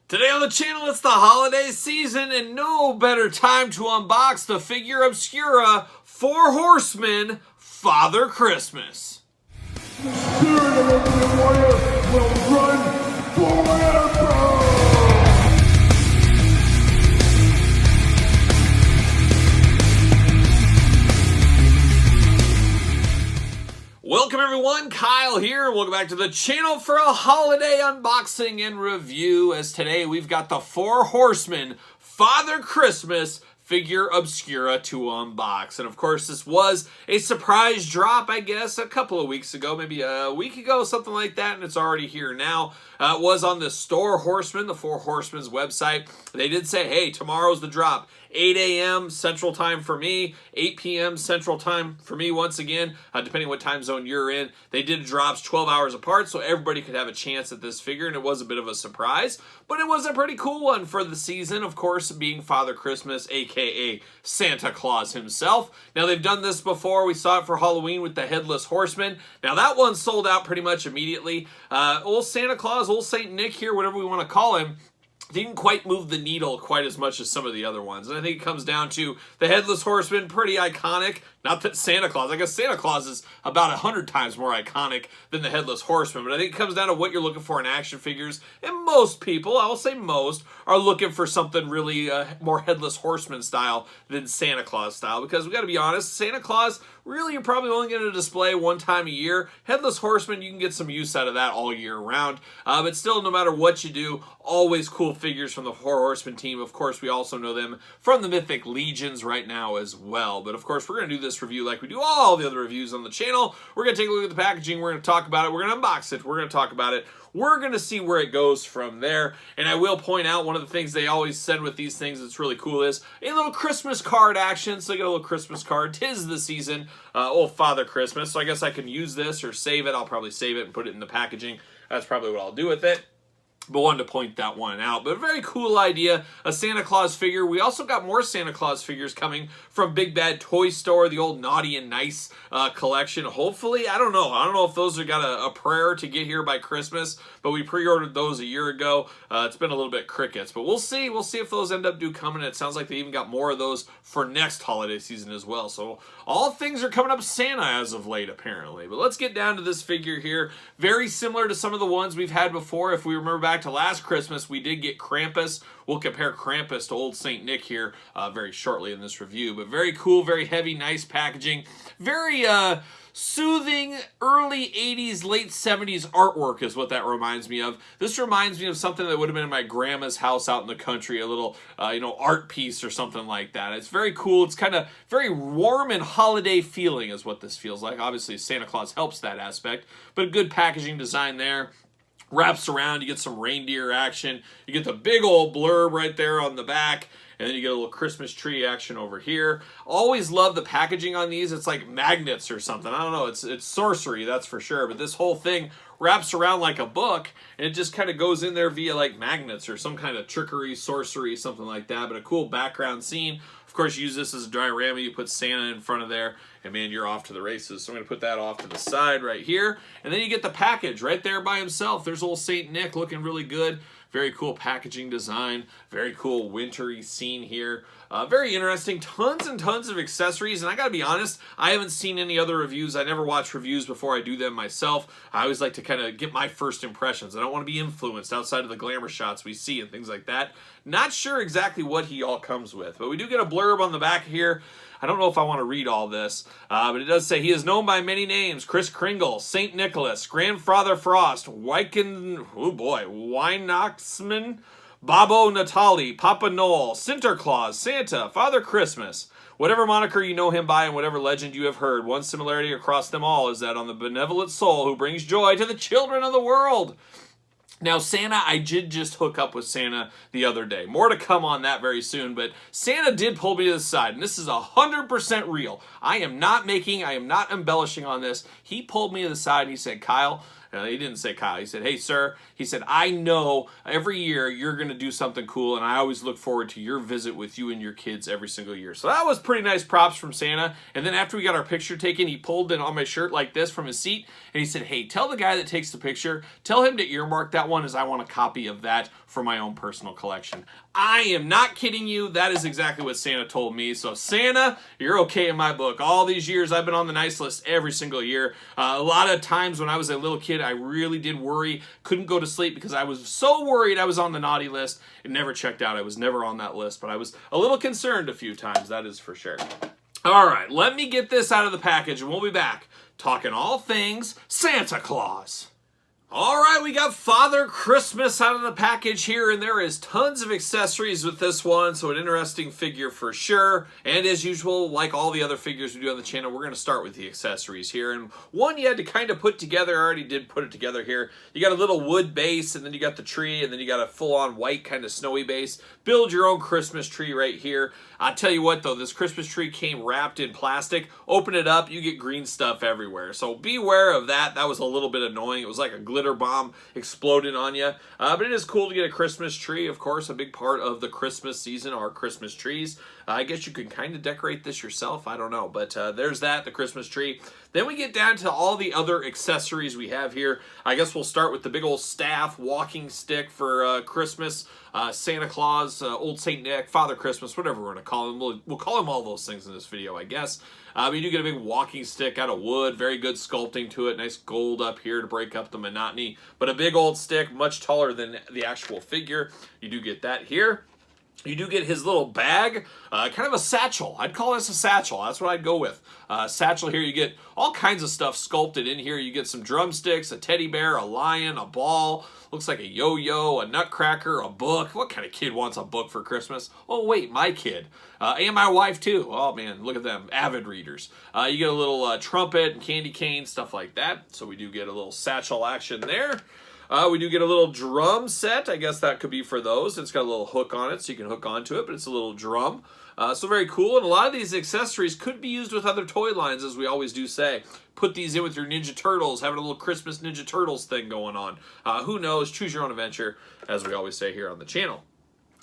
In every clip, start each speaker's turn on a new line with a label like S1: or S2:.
S1: Today on the channel, it's the holiday season, and no better time to unbox the Figura Obscura 4 Horsemen Father Christmas.
S2: The spirit of Ultimate Warrior will run forever!
S1: Welcome everyone, Kyle here. Welcome back to the channel for a holiday unboxing and review, as today we've got the 4 Horsemen Father Christmas Figura Obscura to unbox. And of course, this was a surprise drop, I guess, a couple of weeks ago, maybe a week ago, something like that, and it's already here now. It was on the store Horseman, the 4 Horsemen's website. They did say, hey, tomorrow's the drop. 8 a.m. Central Time for me, 8 p.m. Central Time for me once again, depending what time zone you're in. They did drops 12 hours apart, so everybody could have a chance at this figure, and it was a bit of a surprise, but it was a pretty cool one for the season, of course, being Father Christmas, aka Santa Claus himself. Now, they've done this before. We saw it for Halloween with the Headless Horseman. Now, that one sold out pretty much immediately. Old Santa Claus, old Saint Nick here, whatever we want to call him, didn't quite move the needle quite as much as some of the other ones. And I think it comes down to the Headless Horseman, pretty iconic. Not that Santa Claus, I guess Santa Claus is about 100 times more iconic than the Headless Horseman, but I think it comes down to what you're looking for in action figures. And most people, I will say most, are looking for something really more Headless Horseman style than Santa Claus style, because we got to be honest, Santa Claus, really you're probably only going to display one time a year. Headless Horseman, you can get some use out of that all year round, but still, no matter what you do, always cool figures from the 4 Horsemen team. Of course, we also know them from the Mythic Legions right now as well. But of course, we're going to do this review like we do all the other reviews on the channel. We're going to take a look at the packaging. We're going to talk about it. We're going to unbox it. We're going to talk about it. We're going to see where it goes from there. And I will point out, one of the things they always send with these things that's really cool is a little Christmas card action. So you get a little Christmas card. 'Tis the season, old Father Christmas. So I guess I can use this or save it. I'll probably save it and put it in the packaging. That's probably what I'll do with it. But wanted to point that one out. But a very cool idea, a Santa Claus figure. We also got more Santa Claus figures coming from Big Bad Toy Store, the old Naughty and Nice collection. Hopefully, I don't know. I don't know if those have got a prayer to get here by Christmas, but we pre-ordered those a year ago. It's been a little bit crickets, but we'll see. We'll see if those end up coming. It sounds like they even got more of those for next holiday season as well. So all things are coming up Santa as of late, apparently. But let's get down to this figure here. Very similar to some of the ones we've had before. If we remember back to last Christmas, we did get Krampus. We'll compare Krampus to old Saint Nick here very shortly in this review. But very cool, very heavy, nice packaging. Very soothing early 80s, late 70s artwork is what that reminds me of. This reminds me of something that would have been in my grandma's house out in the country, a little, art piece or something like that. It's very cool. It's kind of very warm and holiday feeling is what this feels like. Obviously, Santa Claus helps that aspect, but a good packaging design there. Wraps around, you get some reindeer action. You get the big old blurb right there on the back. And then you get a little Christmas tree action over here. Always love the packaging on these. It's like magnets or something. I don't know. It's sorcery, that's for sure. But this whole thing wraps around like a book, and it just kind of goes in there via like magnets or some kind of trickery, sorcery, something like that. But a cool background scene. Of course, you use this as a diorama. You put Santa in front of there, and man, you're off to the races. So I'm going to put that off to the side right here. And then you get the package right there by himself. There's old Saint Nick looking really good. Very cool packaging design. Very cool wintry scene here. Very interesting. Tons and tons of accessories. And I gotta be honest, I haven't seen any other reviews. I never watch reviews before I do them myself. I always like to kind of get my first impressions. I don't want to be influenced outside of the glamour shots we see and things like that. Not sure exactly what he all comes with. But we do get a blurb on the back here. I don't know if I want to read all this, but it does say, he is known by many names: Kris Kringle, St. Nicholas, Grandfather Frost, Wyken, oh boy, Weihnachtsmann, Babbo Natali, Papa Noel, Sinterklaas, Santa, Father Christmas. Whatever moniker you know him by and whatever legend you have heard, one similarity across them all is that on the benevolent soul who brings joy to the children of the world. Now, Santa, I did just hook up with Santa the other day. More to come on that very soon, but Santa did pull me to the side, and this is 100% real. I am not embellishing on this. He pulled me to the side, and he said, Kyle, he didn't say Kyle. He said, hey, sir. He said, I know every year you're going to do something cool, and I always look forward to your visit with you and your kids every single year. So that was pretty nice props from Santa. And then after we got our picture taken, he pulled it on my shirt like this from his seat, and he said, hey, tell the guy that takes the picture, tell him to earmark that one as I want a copy of that for my own personal collection. I am not kidding you. That is exactly what Santa told me. So Santa, you're okay in my book. All these years I've been on the nice list every single year. A lot of times when I was a little kid, I really did worry. Couldn't go to sleep because I was so worried I was on the naughty list. It never checked out. I was never on that list, but I was a little concerned a few times. That is for sure. All right, let me get this out of the package and we'll be back talking all things Santa Claus. All right, we got Father Christmas out of the package here, and there is tons of accessories with this one, so an interesting figure for sure. And as usual, like all the other figures we do on the channel, we're going to start with the accessories here. And one you had to kind of put together, I already did put it together here. You got a little wood base, and then you got the tree, and then you got a full-on white kind of snowy base. Build your own Christmas tree right here. I'll tell you what, though, this Christmas tree came wrapped in plastic. Open it up, you get green stuff everywhere. So beware of that. That was a little bit annoying. It was like a glitter bomb exploded on you. But it is cool to get a Christmas tree, of course. A big part of the Christmas season are Christmas trees. I guess you can kind of decorate this yourself. I don't know. But there's that, the Christmas tree. Then we get down to all the other accessories we have here. I guess we'll start with the big old staff, walking stick for Christmas, Santa Claus, Old St. Nick, Father Christmas, whatever we're going to call him. We'll call him all those things in this video, I guess. You do get a big walking stick out of wood, very good sculpting to it, nice gold up here to break up the monotony, but a big old stick, much taller than the actual figure. You do get that here. You do get his little bag, kind of a satchel. I'd call this a satchel. That's what I'd go with. Satchel here, you get all kinds of stuff sculpted in here. You get some drumsticks, a teddy bear, a lion, a ball. Looks like a yo-yo, a nutcracker, a book. What kind of kid wants a book for Christmas? Oh, wait, my kid. And my wife, too. Oh, man, look at them. Avid readers. You get a little trumpet and candy cane, stuff like that. So we do get a little satchel action there. We do get a little drum set. I guess that could be for those. It's got a little hook on it, so you can hook onto it, but it's a little drum. So very cool. And a lot of these accessories could be used with other toy lines, as we always do say. Put these in with your Ninja Turtles, having a little Christmas Ninja Turtles thing going on. Who knows? Choose your own adventure, as we always say here on the channel.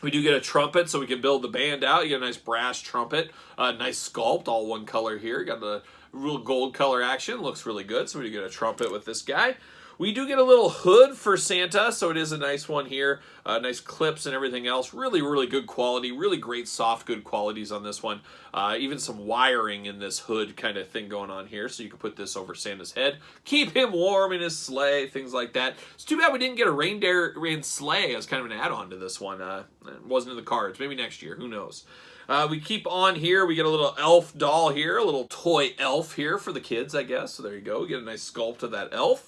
S1: We do get a trumpet, so we can build the band out. You get a nice brass trumpet, nice sculpt, all one color here. Got the real gold color action. Looks really good, so we do get a trumpet with this guy. We do get a little hood for Santa, so it is a nice one here. Nice clips and everything else. Really, really good quality. Really great soft, good qualities on this one. Even some wiring in this hood kind of thing going on here, so you can put this over Santa's head. Keep him warm in his sleigh, things like that. It's too bad we didn't get a reindeer and sleigh as kind of an add-on to this one. It wasn't in the cards. Maybe next year. Who knows? We keep on here. We get a little elf doll here, a little toy elf here for the kids, I guess. So there you go. We get a nice sculpt of that elf.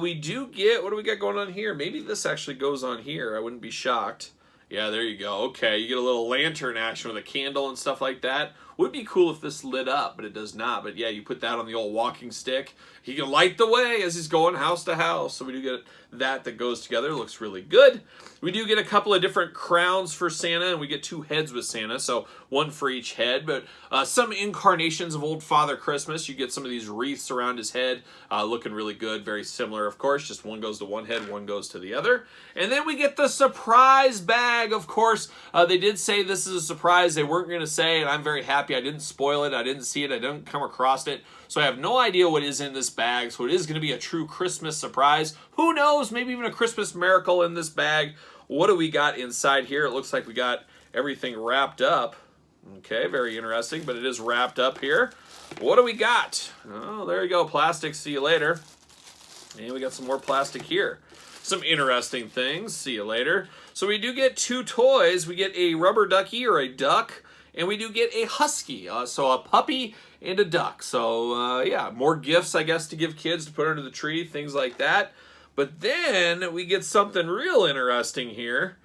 S1: We do get, what do we got going on here? Maybe this actually goes on here. I wouldn't be shocked. Yeah, there you go. Okay, you get a little lantern action with a candle and stuff like that. Would be cool if this lit up, but it does not. But yeah, you put that on the old walking stick. He can light the way as he's going house to house. So we do get that goes together. Looks really good. We do get a couple of different crowns for Santa, and we get 2 heads with Santa, so one for each head. But some incarnations of old Father Christmas. You get some of these wreaths around his head, looking really good. Very similar, of course. Just one goes to one head, one goes to the other. And then we get the surprise bag, of course. They did say this is a surprise. They weren't going to say, and I'm very happy. I didn't spoil it. I didn't see it. I didn't come across it. So I have no idea what is in this bag. So it is going to be a true Christmas surprise. Who knows? Maybe even a Christmas miracle in this bag. What do we got inside here? It looks like we got everything wrapped up. Okay, very interesting, but it is wrapped up here. What do we got? Oh, there you go. Plastic. See you later. And we got some more plastic here. Some interesting things. See you later. So we do get 2 toys. We get a rubber ducky or a duck. And we do get a husky, so a puppy and a duck. So, yeah, more gifts, I guess, to give kids to put under the tree, things like that. But then we get something real interesting here.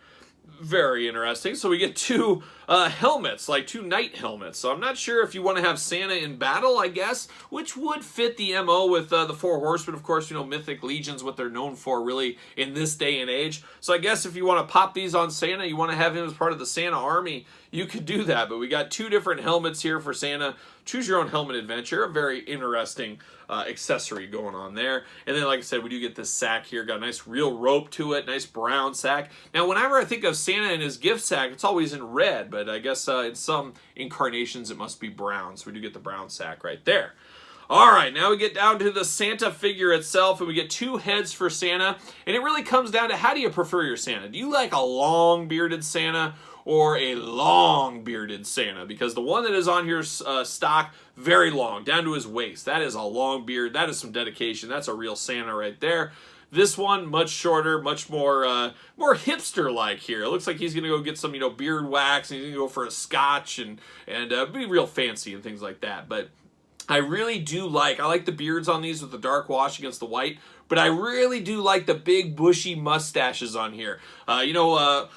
S1: Very interesting. So we get 2 helmets, like 2 knight helmets. So I'm not sure if you want to have Santa in battle, I guess, which would fit the MO with the 4 Horsemen. Of course, you know, Mythic Legion's what they're known for, really, in this day and age. So I guess if you want to pop these on Santa, you want to have him as part of the Santa army, you could do that. But we got 2 different helmets here for Santa. Choose your own helmet adventure. A very interesting accessory going on there. And then, like I said, we do get this sack here. Got a nice real rope to it. Nice brown sack. Now, whenever I think of Santa and his gift sack, it's always in red. But I guess in some incarnations, it must be brown. So we do get the brown sack right there. All right, now we get down to the Santa figure itself, and we get 2 heads for Santa, and it really comes down to how do you prefer your Santa? Do you like a long bearded Santa or a long bearded Santa? Because the one that is on here stock, very long, down to his waist. That is a long beard. That is some dedication. That's a real Santa right there. This one, much shorter, much more more hipster-like here. It looks like he's going to go get some, beard wax, and he's going to go for a scotch and be real fancy and things like that. But I really do I like the beards on these with the dark wash against the white, but I really do like the big bushy mustaches on here. Old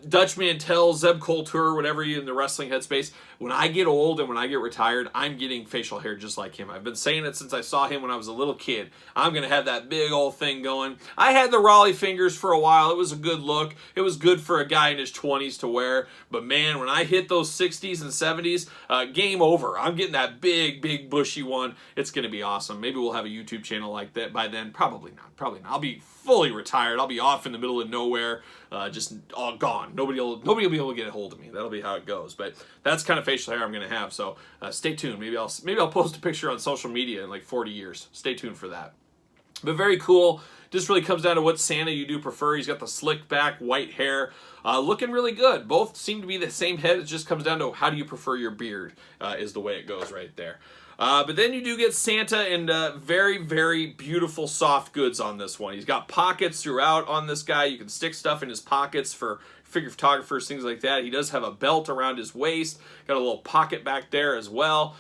S1: Dutch Mantel, Zeb Coulter, whatever you in the wrestling headspace, when I get old and when I get retired, I'm getting facial hair just like him. I've been saying it since I saw him when I was a little kid. I'm going to have that big old thing going. I had the Raleigh fingers for a while. It was a good look. It was good for a guy in his 20s to wear. But man, when I hit those 60s and 70s, game over. I'm getting that big bushy one. It's going to be awesome. Maybe we'll have a YouTube channel like that by then. Probably not. I'll be fully retired. I'll be off in the middle of nowhere, just all gone. Nobody will be able to get a hold of me. That'll be how it goes. But that's kind of facial hair I'm going to have. So stay tuned. Maybe I'll post a picture on social media in like 40 years. Stay tuned for that. But very cool. Just really comes down to what Santa you do prefer. He's got the slick back, white hair, looking really good. Both seem to be the same head. It just comes down to how do you prefer your beard is the way it goes right there. But then you do get Santa and very, very beautiful soft goods on this one. He's got pockets throughout on this guy. You can stick stuff in his pockets for figure photographers, things like that. He does have a belt around his waist. Got a little pocket back there as well.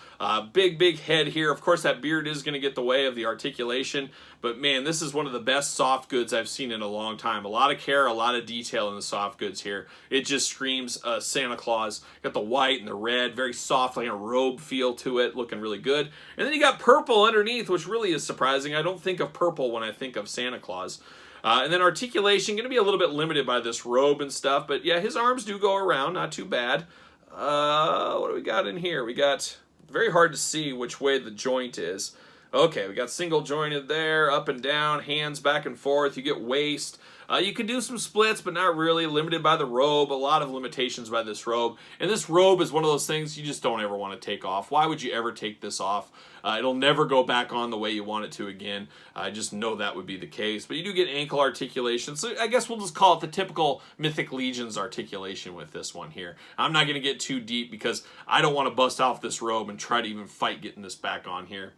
S1: Big head here. Of course, that beard is going to get the way of the articulation. But man, this is one of the best soft goods I've seen in a long time. A lot of care, a lot of detail in the soft goods here. It just screams Santa Claus. Got the white and the red, very soft, like a robe feel to it, looking really good. And then you got purple underneath, which really is surprising. I don't think of purple when I think of Santa Claus. And then articulation, going to be a little bit limited by this robe and stuff. But yeah, his arms do go around, not too bad. What do we got in here? We got, very hard to see which way the joint is. Okay, we got single jointed there, up and down, hands back and forth. You get waist. You can do some splits, but not really. Limited by the robe. A lot of limitations by this robe. And this robe is one of those things you just don't ever want to take off. Why would you ever take this off? It'll never go back on the way you want it to again. I just know that would be the case. But you do get ankle articulation. So I guess we'll just call it the typical Mythic Legions articulation with this one here. I'm not going to get too deep because I don't want to bust off this robe and try to even fight getting this back on here.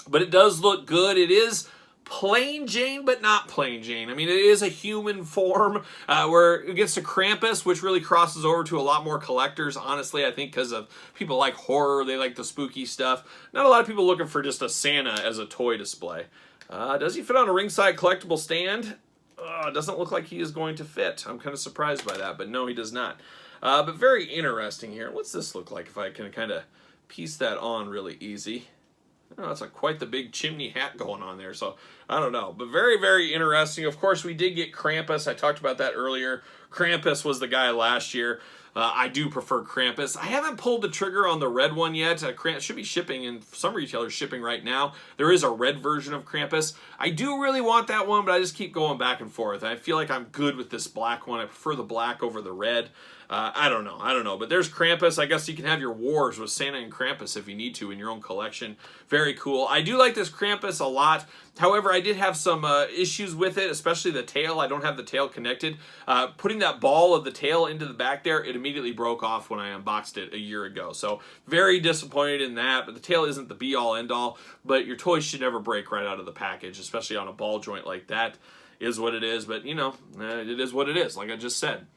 S1: But it does look good. It is plain Jane, but not plain Jane. I mean, it is a human form where it gets to Krampus, which really crosses over to a lot more collectors, honestly, I think because of people like horror, they like the spooky stuff. Not a lot of people looking for just a Santa as a toy display. Does he fit on a ringside collectible stand? Doesn't look like he is going to fit. I'm kind of surprised by that, but no, he does not. But very interesting here. What's this look like if I can kind of piece that on really easy? Oh, that's quite the big chimney hat going on there, so I don't know. But very, very interesting. Of course, we did get Krampus. I talked about that earlier. Krampus was the guy last year. I do prefer Krampus. I haven't pulled the trigger on the red one yet. Krampus should be shipping, and some retailers shipping right now. There is a red version of Krampus. I do really want that one, but I just keep going back and forth. I feel like I'm good with this black one. I prefer the black over the red. I don't know. But there's Krampus. I guess you can have your wars with Santa and Krampus if you need to in your own collection. Very cool. I do like this Krampus a lot. However, I did have some issues with it, especially the tail. I don't have the tail connected. Putting that ball of the tail into the back there, it immediately broke off when I unboxed it a year ago. So very disappointed in that. But the tail isn't the be-all, end-all. But your toys should never break right out of the package, especially on a ball joint like that. Is what it is. But, it is what it is, like I just said.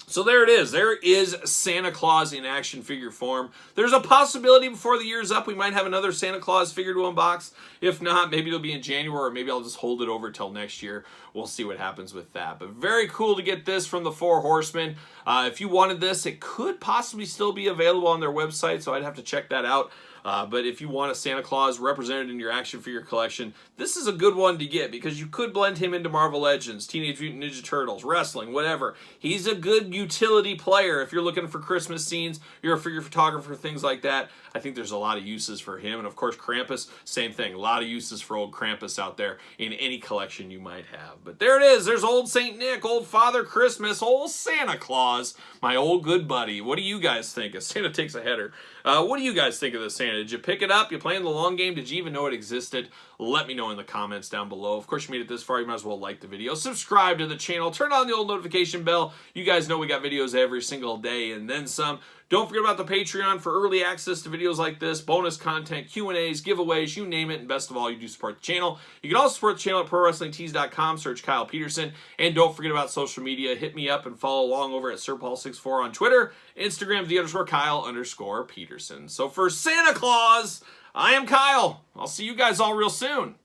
S1: So there it is. There is Santa Claus in action figure form. There's a possibility before the year's up we might have another Santa Claus figure to unbox. If not, maybe it'll be in January, or maybe I'll just hold it over till next year. We'll see what happens with that. But very cool to get this from the Four Horsemen. If you wanted this, it could possibly still be available on their website, so I'd have to check that out. But if you want a Santa Claus represented in your action figure collection, this is a good one to get because you could blend him into Marvel Legends, Teenage Mutant Ninja Turtles, wrestling, whatever. He's a good utility player. If you're looking for Christmas scenes, you're a figure photographer, things like that, I think there's a lot of uses for him. And of course, Krampus, same thing. A lot of uses for old Krampus out there in any collection you might have. But there it is. There's old St. Nick, old Father Christmas, old Santa Claus. Claus, my old good buddy. What do you guys think? As Santa takes a header. What do you guys think of this Santa? Did you pick it up? You playing the long game? Did you even know it existed? Let me know in the comments down below. Of course, you made it this far, you might as well like the video. Subscribe to the channel. Turn on the old notification bell. You guys know we got videos every single day and then some. Don't forget about the Patreon for early access to videos like this, bonus content, Q&As, giveaways, you name it, and best of all, you do support the channel. You can also support the channel at ProWrestlingTees.com, search Kyle Peterson, and don't forget about social media. Hit me up and follow along over at SirPaul64 on Twitter, Instagram, _Kyle_Peterson. So for Santa Claus, I am Kyle. I'll see you guys all real soon.